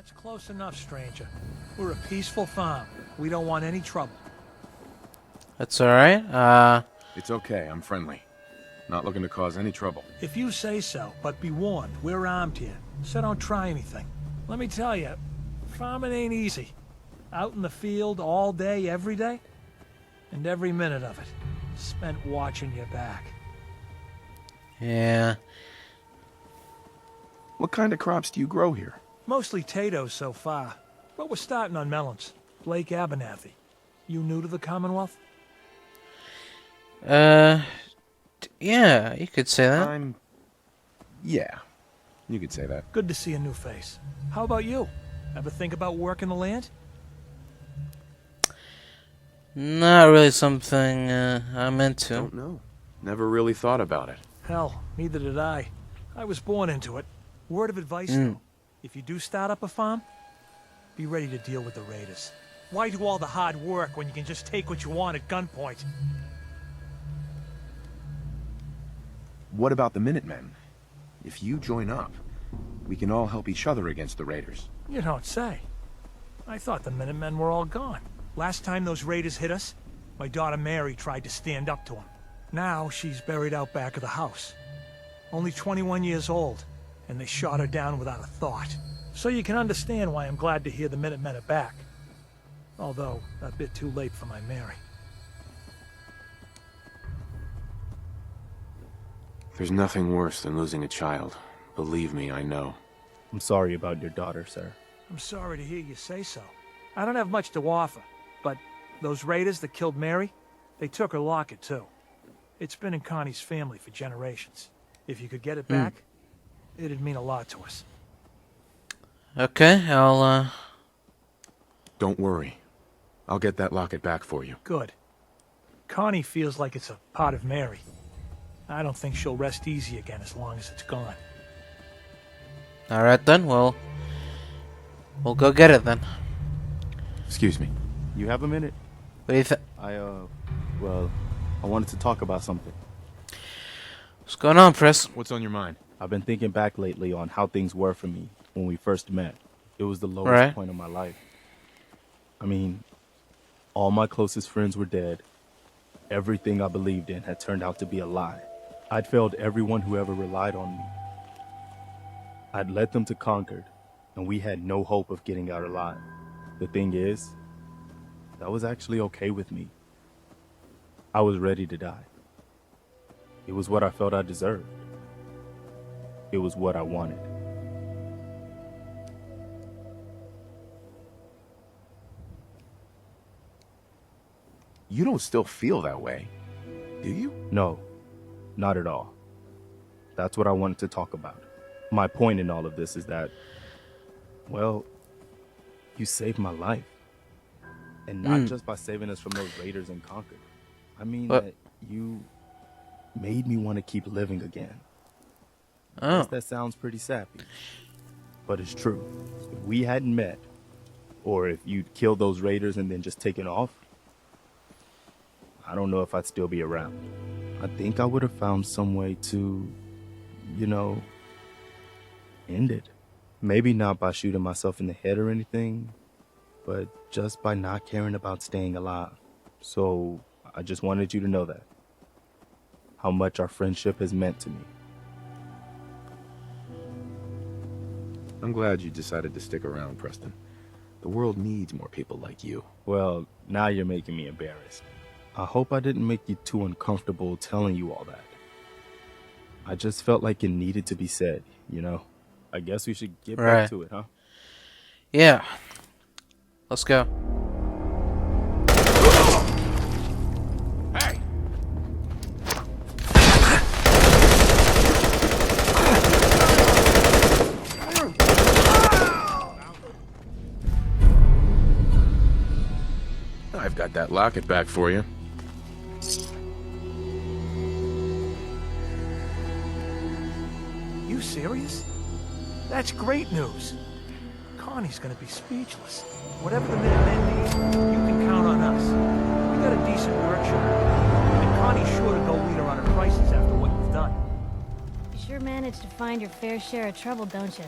That's close enough, stranger. We're a peaceful farm. We don't want any trouble. That's alright. It's okay, I'm friendly. Not looking to cause any trouble. If you say so, but be warned, we're armed here, so don't try anything. Let me tell you, farming ain't easy. Out in the field all day, every day, and every minute of it spent watching your back. Yeah. What kind of crops do you grow here? Mostly potatoes so far, but we're starting on melons. Blake Abernathy. You new to the Commonwealth? Yeah, you could say that. Yeah, you could say that. Good to see a new face. How about you? Ever think about working the land? Not really something I'm into. Don't know. Never really thought about it. Hell, neither did I. I was born into it. Word of advice, though. If you do start up a farm, be ready to deal with the raiders. Why do all the hard work when you can just take what you want at gunpoint? What about the Minutemen? If you join up, we can all help each other against the raiders. You don't say. I thought the Minutemen were all gone. Last time those raiders hit us, my daughter Mary tried to stand up to them. Now she's buried out back of the house. Only 21 years old, and they shot her down without a thought. So you can understand why I'm glad to hear the Minutemen are back. Although, a bit too late for my Mary. There's nothing worse than losing a child. Believe me, I know. I'm sorry about your daughter, sir. I'm sorry to hear you say so. I don't have much to offer, but those raiders that killed Mary, they took her locket too. It's been in Connie's family for generations. If you could get it back, it'd mean a lot to us. Okay, I'll Don't worry. I'll get that locket back for you. Good. Connie feels like it's a part of Mary. I don't think she'll rest easy again as long as it's gone. Alright then, we'll go get it then. Excuse me. You have a minute? What do you think? Well, I wanted to talk about something. What's going on, Chris? What's on your mind? I've been thinking back lately on how things were for me when we first met. It was the lowest point of my life. I mean, all my closest friends were dead. Everything I believed in had turned out to be a lie. I'd failed everyone who ever relied on me. I'd led them to Concord, and we had no hope of getting out alive. The thing is, that was actually okay with me. I was ready to die. It was what I felt I deserved. It was what I wanted. You don't still feel that way, do you? No, not at all. That's what I wanted to talk about. My point in all of this is that, well, you saved my life. And not just by saving us from those raiders in Concord. I mean that you made me want to keep living again. I guess that sounds pretty sappy, but it's true. If we hadn't met, or if you'd killed those raiders and then just taken off, I don't know if I'd still be around. I think I would have found some way to, end it. Maybe not by shooting myself in the head or anything, but just by not caring about staying alive. So I just wanted you to know that. How much our friendship has meant to me. I'm glad you decided to stick around, Preston. The world needs more people like you. Well, now you're making me embarrassed. I hope I didn't make you too uncomfortable telling you all that. I just felt like it needed to be said, I guess we should get back to it, huh? Yeah. Let's go. Hey! I've got that locket back for you. You serious? That's great news. Connie's gonna be speechless. Whatever the Minutemen need, you can count on us. We got a decent merchant, and Connie's sure to go lead her on her prices after what you've done. You sure managed to find your fair share of trouble, don't you?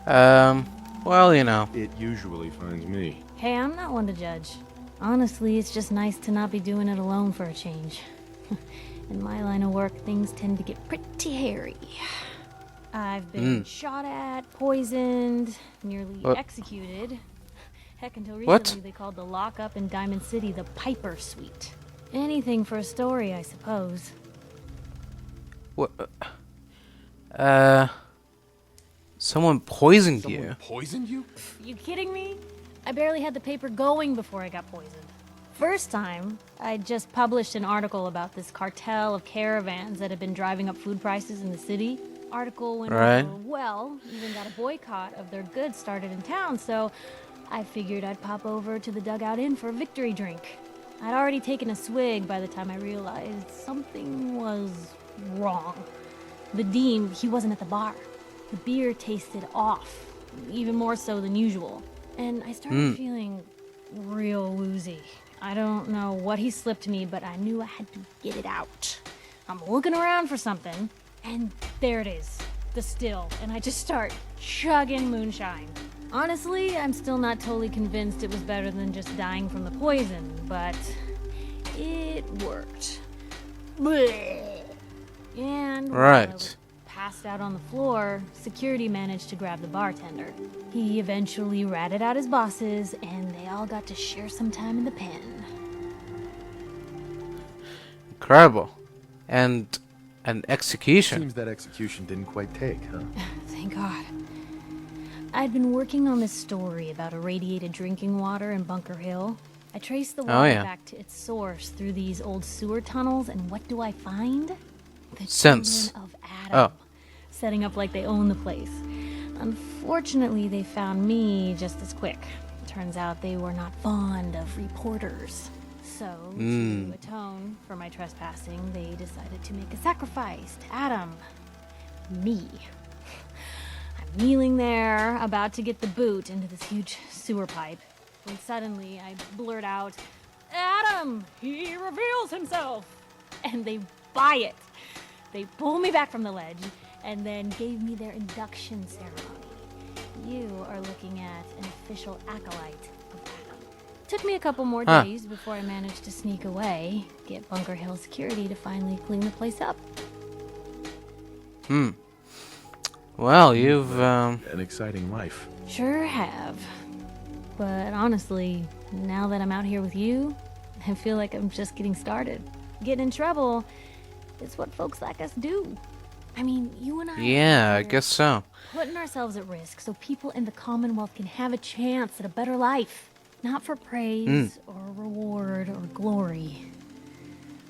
Well, you know. It usually finds me. Hey, I'm not one to judge. Honestly, it's just nice to not be doing it alone for a change. In my line of work, things tend to get pretty hairy. I've been shot at, poisoned, nearly What? executed. Heck, until What? recently they called the lockup in Diamond City the Piper Suite. Anything for a story, I suppose. What? Someone poisoned you. Poisoned you? You kidding me? I barely had the paper going before I got poisoned. First time, I just published an article about this cartel of caravans that had been driving up food prices in the city. Article went Right. over well, even got a boycott of their goods started in town, so I figured I'd pop over to the Dugout Inn for a victory drink. I'd already taken a swig by the time I realized something was wrong. The Dean, he wasn't at the bar. The beer tasted off, even more so than usual. And I started feeling real woozy. I don't know what he slipped me, but I knew I had to get it out. I'm looking around for something, and there it is, the still, and I just start chugging moonshine. Honestly, I'm still not totally convinced it was better than just dying from the poison, but it worked. Blech. And while I Right. was passed out on the floor, security managed to grab the bartender. He eventually ratted out his bosses, and they all got to share some time in the pen. Incredible. And an execution. Seems that execution didn't quite take, huh? Thank God. I'd been working on this story about irradiated drinking water in Bunker Hill. I traced the water yeah. back to its source through these old sewer tunnels, and what do I find? The Sense. children of Adam, Oh. setting up like they own the place. Unfortunately, they found me just as quick. Turns out they were not fond of reporters. So, to atone for my trespassing, they decided to make a sacrifice to Adam. Me. I'm kneeling there, about to get the boot into this huge sewer pipe, when suddenly I blurt out, "Adam! He reveals himself!" And they buy it. They pull me back from the ledge, and then gave me their induction ceremony. You are looking at an official acolyte of Adam. Took me a couple more Huh. days before I managed to sneak away, get Bunker Hill security to finally clean the place up. Well, you've, An exciting life. Sure have. But honestly, now that I'm out here with you, I feel like I'm just getting started. Getting in trouble is what folks like us do. I mean, you and I are yeah, I here guess so. putting ourselves at risk so people in the Commonwealth can have a chance at a better life. Not for praise or reward or glory,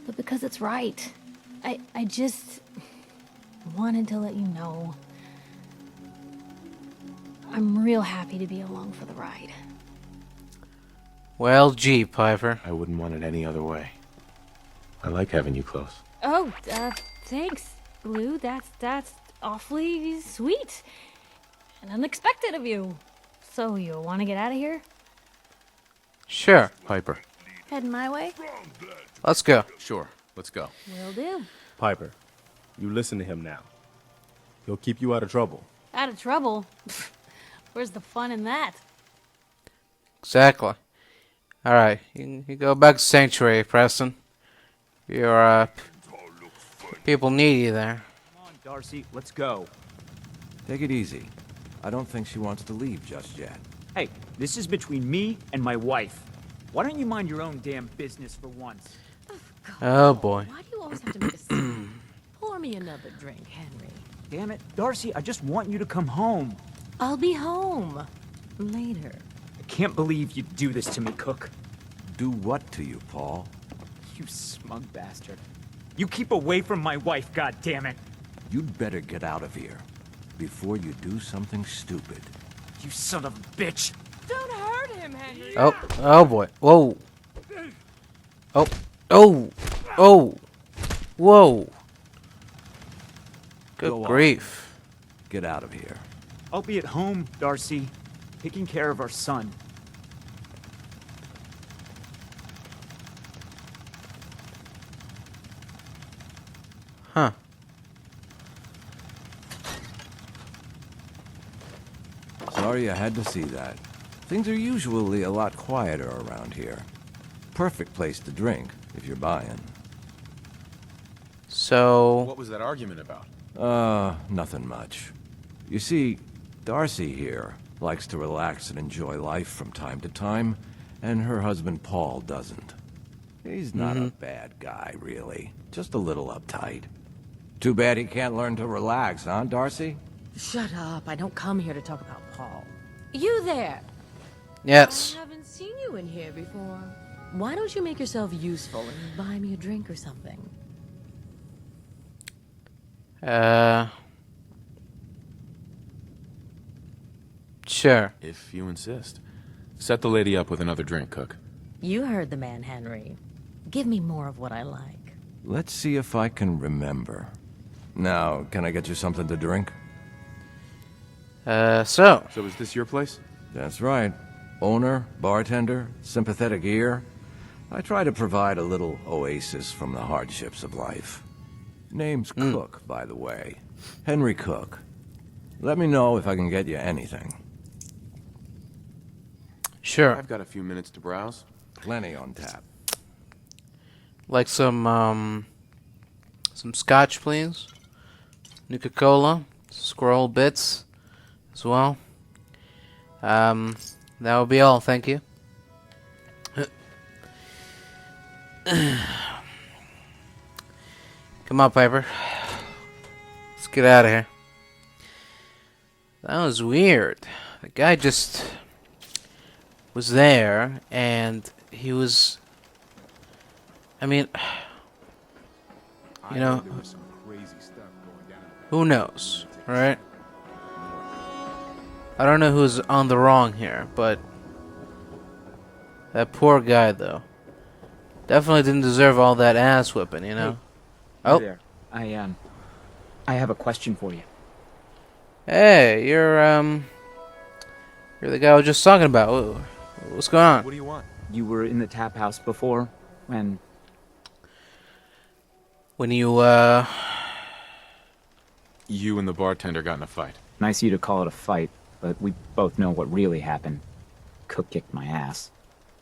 but because it's right. I just wanted to let you know I'm real happy to be along for the ride. Well, gee, Piper. I wouldn't want it any other way. I like having you close. Oh, thanks, Blue. That's awfully sweet and unexpected of you. So you want to get out of here? Sure. Piper. Heading my way? Let's go. Sure, let's go. Will do. Piper, you listen to him now. He'll keep you out of trouble. Out of trouble? Where's the fun in that? Exactly. Alright, you go back to Sanctuary, Preston. Your, people need you there. Come on, Darcy, let's go. Take it easy. I don't think she wants to leave just yet. Hey, this is between me and my wife. Why don't you mind your own damn business for once? Oh boy. Why do you always have to make a scene? Pour me another drink, Henry. Damn it, Darcy, I just want you to come home. I'll be home later. I can't believe you do this to me, Cook. Do what to you, Paul? You smug bastard. You keep away from my wife, goddammit. You'd better get out of here before you do something stupid. You son of a bitch. Don't hurt him, Henry. Oh boy. Whoa. Oh. Whoa. Good Go on. grief. Get out of here. I'll be at home, Darcy, taking care of our son. Huh. sorry you had to see that. Things are usually a lot quieter around here. Perfect place to drink, if you're buying. So, What was that argument about? Nothing much. You see, Darcy here likes to relax and enjoy life from time to time, and her husband Paul doesn't. He's not a bad guy, really. Just a little uptight. Too bad he can't learn to relax, huh, Darcy? Shut up. I don't come here to talk about Paul. You there. yes. I haven't seen you in here before. Why don't you make yourself useful and buy me a drink or something? Sure. If you insist. Set the lady up with another drink, Cook. You heard the man, Henry. Give me more of what I like. Let's see if I can remember. Now, can I get you something to drink? So, So is this your place? That's right. Owner, bartender, sympathetic ear. I try to provide a little oasis from the hardships of life. Name's Cook, by the way. Henry Cook. Let me know if I can get you anything. sure. I've got a few minutes to browse. Plenty on tap. Like some scotch, please. Nuka-Cola, scroll bits as well. That will be all, thank you. Come on, Piper. Let's get out of here. That was weird. The guy just was there, and he was... I mean... You know, There was some crazy stuff going down. who knows, right? I don't know who's on the wrong here, but that poor guy, though, definitely didn't deserve all that ass whipping, you know? Oh, There. I have a question for you. hey, you're the guy I was just talking about. What's going on? What do you want? You were in the tap house before, when... When you, You and the bartender got in a fight. Nice of you to call it a fight, but we both know what really happened. Cook kicked my ass.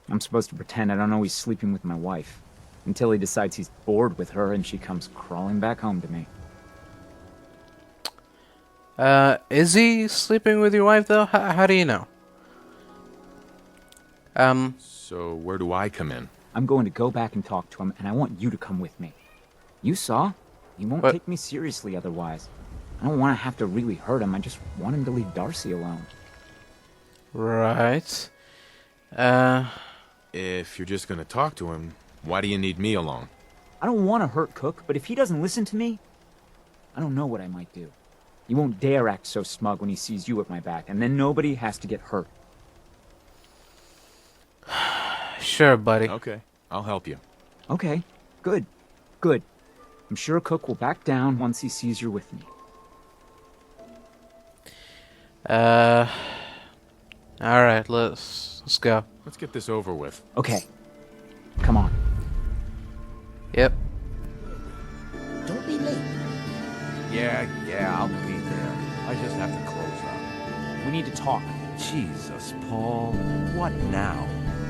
I'm supposed to pretend I don't know he's sleeping with my wife, until he decides he's bored with her and she comes crawling back home to me. is he sleeping with your wife, though? How do you know? So where do I come in? I'm going to go back and talk to him, and I want you to come with me. You saw? He won't What? take me seriously otherwise. I don't want to have to really hurt him. I just want him to leave Darcy alone. Right. If you're just gonna talk to him, why do you need me along? I don't want to hurt Cook, but if he doesn't listen to me, I don't know what I might do. He won't dare act so smug when he sees you at my back, and then nobody has to get hurt. Sure, buddy. Okay, I'll help you. Okay, good, good. I'm sure Cook will back down once he sees you're with me. Alright, let's go. Let's get this over with. Okay, come on. Yep. Don't be late. Yeah, I'll be there. I just have to close up. We need to talk. Jesus, Paul. What now?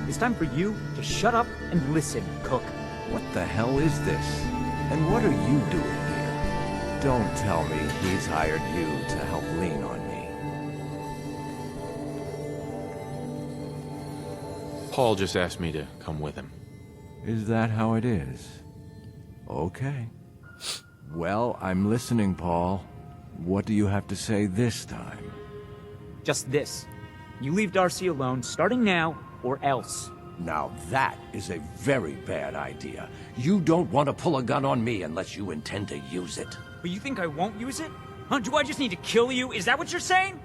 It's time for you to shut up and listen, Cook. What the hell is this? And what are you doing here? Don't tell me he's hired you to help lean on me. Paul just asked me to come with him. Is that how it is? Okay. Well, I'm listening, Paul. What do you have to say this time? Just this. You leave Darcy alone, starting now, or else. Now that is a very bad idea. You don't want to pull a gun on me unless you intend to use it. But you think I won't use it? Huh? Do I just need to kill you? Is that what you're saying?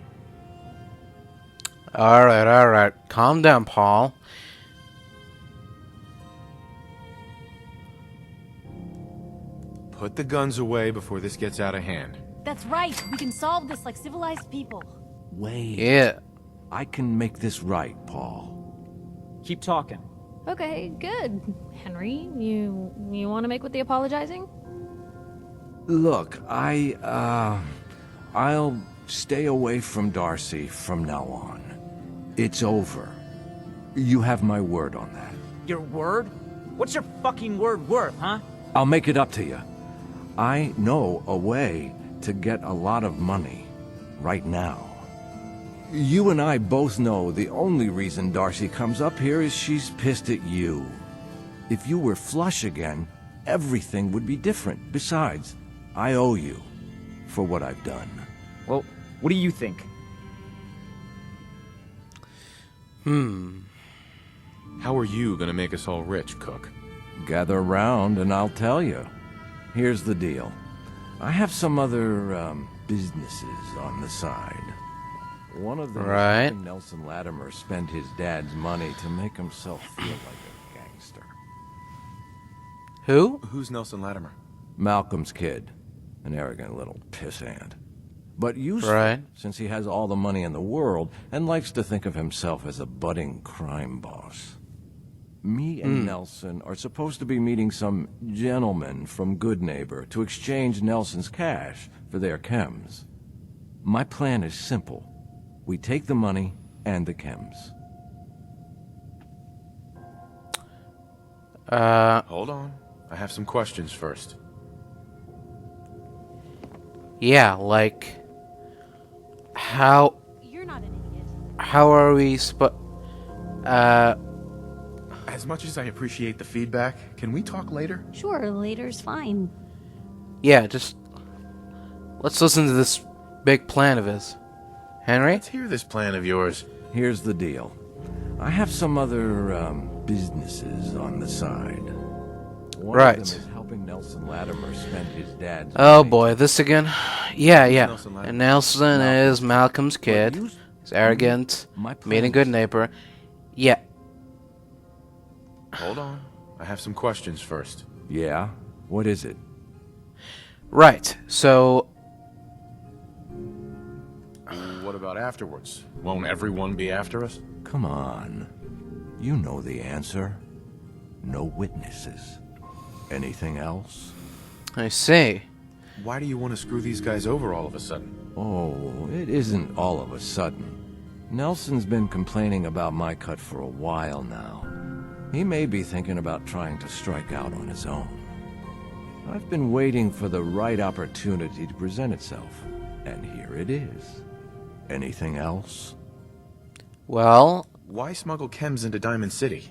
Alright. Calm down, Paul. Put the guns away before this gets out of hand. That's right. We can solve this like civilized people. Wait. Yeah. I can make this right, Paul. Keep talking. Okay, good. Henry, you want to make with the apologizing? Look, I'll stay away from Darcy from now on. It's over. You have my word on that. Your word? What's your fucking word worth, huh? I'll make it up to you. I know a way to get a lot of money right now. You and I both know the only reason Darcy comes up here is she's pissed at you. If you were flush again, everything would be different. Besides, I owe you for what I've done. Well, what do you think? How are you gonna make us all rich, Cook? Gather around and I'll tell you. Here's the deal. I have some other, businesses on the side. One of them is Right. helping Nelson Latimer spend his dad's money to make himself feel like a gangster. Who? Who's Nelson Latimer? Malcolm's kid. An arrogant little pissant. But useful, Right. since he has all the money in the world and likes to think of himself as a budding crime boss. Me and Nelson are supposed to be meeting some gentleman from Good Neighbor to exchange Nelson's cash for their chems. My plan is simple. We take the money and the chems. Hold on. I have some questions first. Yeah, like... How... You're not an idiot. How are we As much as I appreciate the feedback, can we talk later? Sure, later's fine. Yeah, just... Let's listen to this big plan of his. Henry? Let's hear this plan of yours. Here's the deal. I have some other, businesses on the side. One Right. of them is helping Nelson Latimer spend his dad's Oh money. boy, this again? Yeah. Nelson Latimer? And Nelson is Malcolm's kid. you- He's arrogant, My plan mean a good is- neighbor. Yeah. Hold on. I have some questions first. Yeah? What is it? Right, so... What about afterwards? Won't everyone be after us? Come on. You know the answer. No witnesses. Anything else? I see. Why do you want to screw these guys over all of a sudden? Oh, it isn't all of a sudden. Nelson's been complaining about my cut for a while now. He may be thinking about trying to strike out on his own. I've been waiting for the right opportunity to present itself, and here it is. Anything else? Well, Why smuggle chems into Diamond City?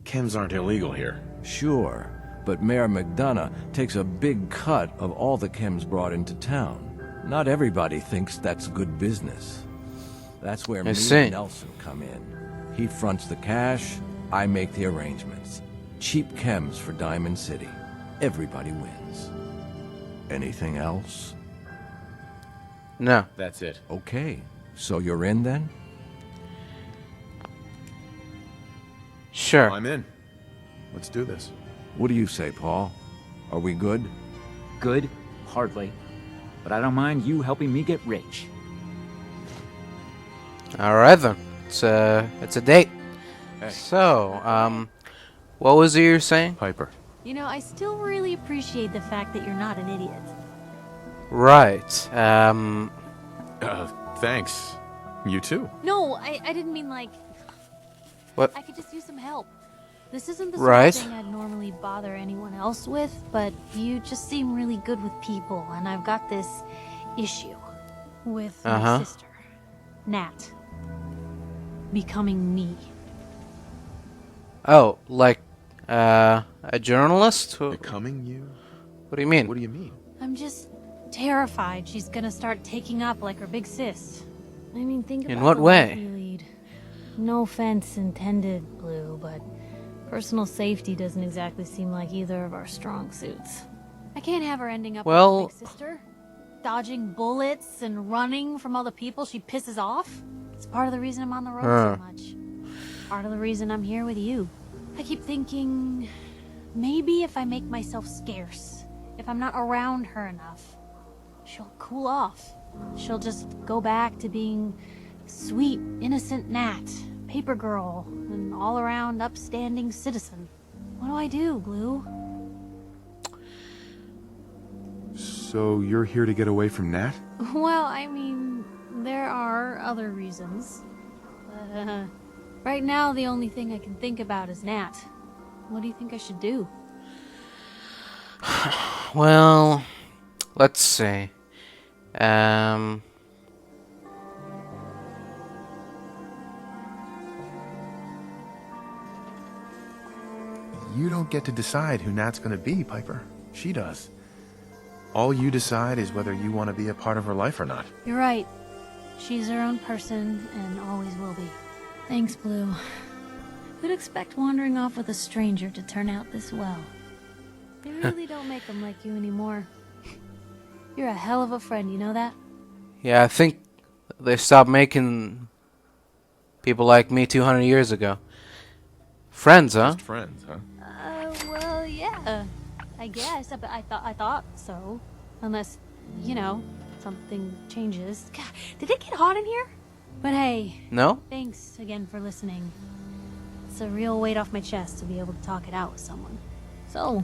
Chems aren't illegal here. Sure, but Mayor McDonough takes a big cut of all the chems brought into town. Not everybody thinks that's good business. That's where me see. and Nelson come in. He fronts the cash, I make the arrangements. Cheap chems for Diamond City. Everybody wins. Anything else? no. That's it. Okay, so you're in then? Sure. I'm in. Let's do this. What do you say, Paul? Are we good? Good? Hardly. But I don't mind you helping me get rich. Alright then. It's a date. Hey. So, what was it you were saying? Piper. You know, I still really appreciate the fact that you're not an idiot. Right, Thanks. You too. No, I didn't mean like... What? I could just use some help. This isn't the Right. sort of thing I'd normally bother anyone else with, but you just seem really good with people, and I've got this issue with my sister, Nat, becoming me. Oh, like, a journalist? Becoming you? What do you mean? What do you mean? I'm just terrified she's gonna start taking up like her big sis. I mean, think about In what the way? life we lead. No offense intended, Blue, but personal safety doesn't exactly seem like either of our strong suits. I can't have her ending up Well- like her big sister, dodging bullets and running from all the people she pisses off. It's part of the reason I'm on the road so much. Part of the reason I'm here with you. I keep thinking, maybe if I make myself scarce, if I'm not around her enough, she'll cool off. She'll just go back to being sweet, innocent Nat, paper girl, an all-around upstanding citizen. What do I do, Blue? So you're here to get away from Nat? Well, I mean, there are other reasons. But, right now, the only thing I can think about is Nat. What do you think I should do? Well, let's see. Um, You don't get to decide who Nat's gonna be, Piper. She does. All you decide is whether you want to be a part of her life or not. You're right. She's her own person and always will be. Thanks, Blue. Who'd expect wandering off with a stranger to turn out this well? They really don't make them like you anymore. You're a hell of a friend, you know that? yeah, I think they stopped making people like me 200 years ago. Friends, huh? Just friends, huh? Well, yeah. I guess, but I thought so. Unless, you know, something changes. God, did it get hot in here? But hey, No? thanks again for listening. It's a real weight off my chest to be able to talk it out with someone. So,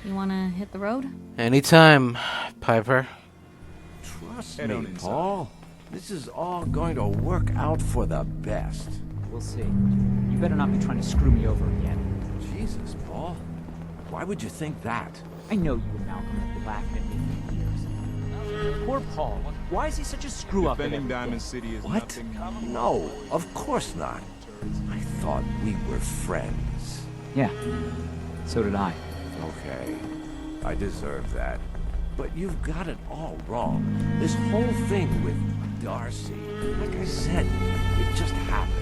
you wanna hit the road? Anytime, Piper. Trust me, Paul. This is all going to work out for the best. We'll see. You better not be trying to screw me over again. Jesus, Paul. Why would you think that? I know you and Malcolm have been laughing at me for years. Poor Paul. Why is he such a screw-up? Defending Diamond City is What? nothing. No, of course not. I thought we were friends. Yeah. So did I. Okay, I deserve that. But you've got it all wrong. This whole thing with Darcy, like I said, it just happened.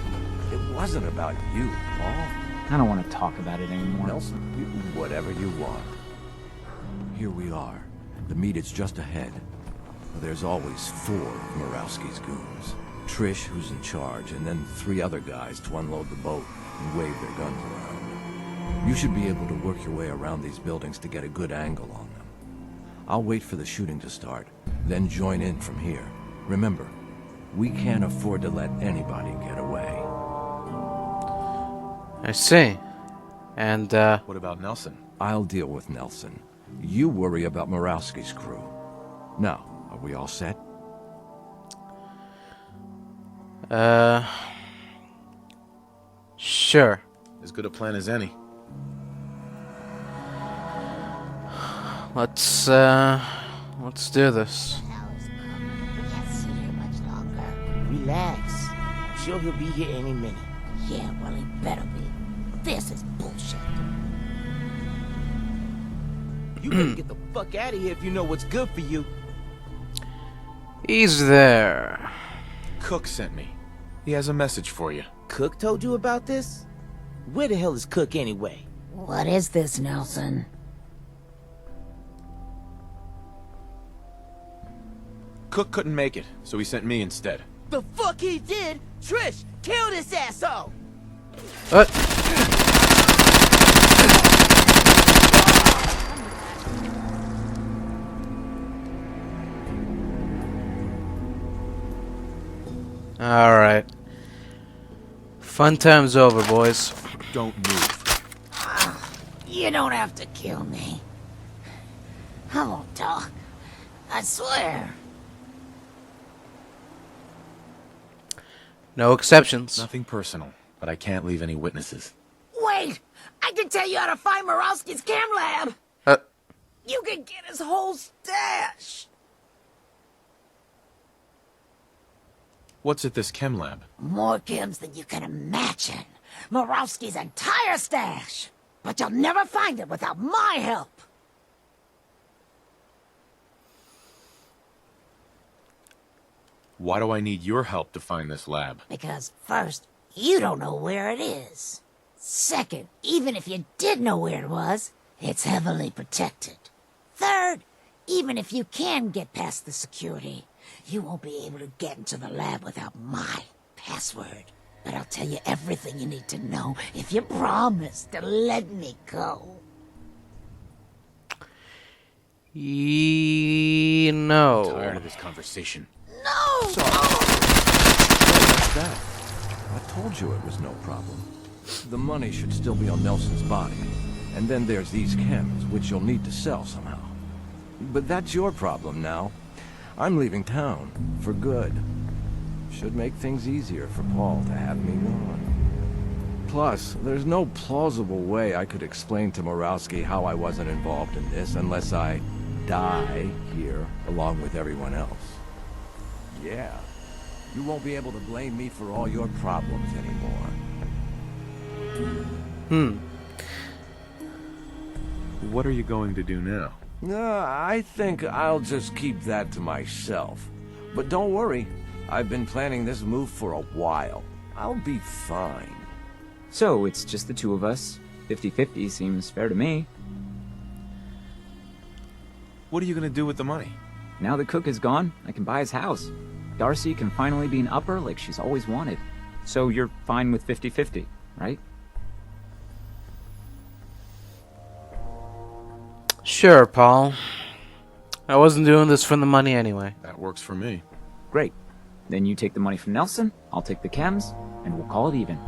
It wasn't about you, Paul. I don't want to talk about it anymore. Nelson, whatever you want. Here we are. The meet is just ahead. There's always 4 of Murawski's goons. Trish, who's in charge, and then 3 other guys to unload the boat and wave their guns around. You should be able to work your way around these buildings to get a good angle on them. I'll wait for the shooting to start, then join in from here. Remember, we can't afford to let anybody get away. I see. And, What about Nelson? I'll deal with Nelson. You worry about Murawski's crew. Now, are we all set? Sure. As good a plan as any. Let's do this. Hell's coming. We can't sit here much longer. Relax. Sure he'll be here any minute. Yeah, well, he better be. This is bullshit. You better get the fuck out of here if you know what's good for you. He's there. Cook sent me. He has a message for you. Cook told you about this? Where the hell is Cook anyway? What is this, Nelson? Cook couldn't make it, so he sent me instead. The fuck he did? Trish, kill this asshole! What? Alright. Fun time's over, boys. Don't move. You don't have to kill me. I won't talk. I swear. No exceptions. Nothing personal, but I can't leave any witnesses. Wait! I can tell you how to find Murawski's chem lab! You can get his whole stash! What's at this chem lab? More chems than you can imagine. Murawski's entire stash! But you'll never find it without my help! Why do I need your help to find this lab? Because first, you don't know where it is. Second, even if you did know where it was, it's heavily protected. Third, even if you can get past the security, you won't be able to get into the lab without my password. But I'll tell you everything you need to know if you promise to let me go. No. I'm tired of this conversation. No! What's that? I told you it was no problem. The money should still be on Nelson's body. And then there's these chems, which you'll need to sell somehow. But that's your problem now. I'm leaving town. For good. Should make things easier for Paul to have me gone. Plus, there's no plausible way I could explain to Morowski how I wasn't involved in this unless I die here along with everyone else. Yeah, you won't be able to blame me for all your problems anymore. What are you going to do now? I think I'll just keep that to myself. But don't worry, I've been planning this move for a while. I'll be fine. So, it's just the two of us. 50-50 seems fair to me. What are you going to do with the money? Now that Cook is gone, I can buy his house. Darcy can finally be an upper like she's always wanted. So you're fine with 50-50, right? Sure, Paul. I wasn't doing this for the money anyway. That works for me. Great. Then you take the money from Nelson, I'll take the chems, and we'll call it even.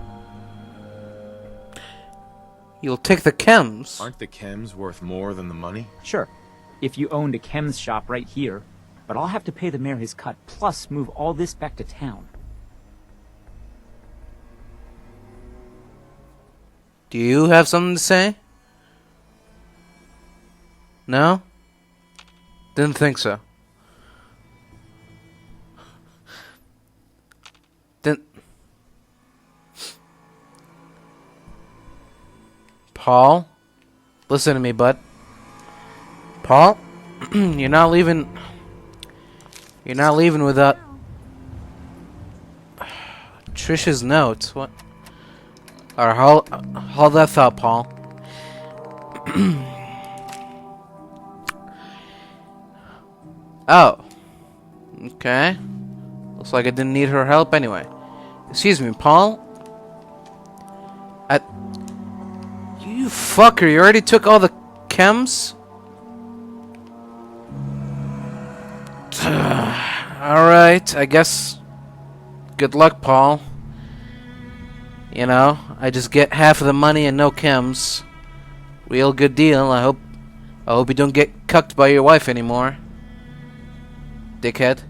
You'll take the chems? Aren't the chems worth more than the money? Sure. If you owned a chems shop right here, but I'll have to pay the mayor his cut, plus move all this back to town. Do you have something to say? No? Didn't think so. Didn't... Paul? Listen to me, bud. Paul? You're not leaving without... Trish's notes. What? Or hold that thought, Paul. Oh. Okay. Looks like I didn't need her help anyway. Excuse me, Paul? You fucker, you already took all the chems? Alright, I guess... Good luck, Paul. You know, I just get half of the money and no chems. Real good deal. I hope you don't get cucked by your wife anymore. Dickhead.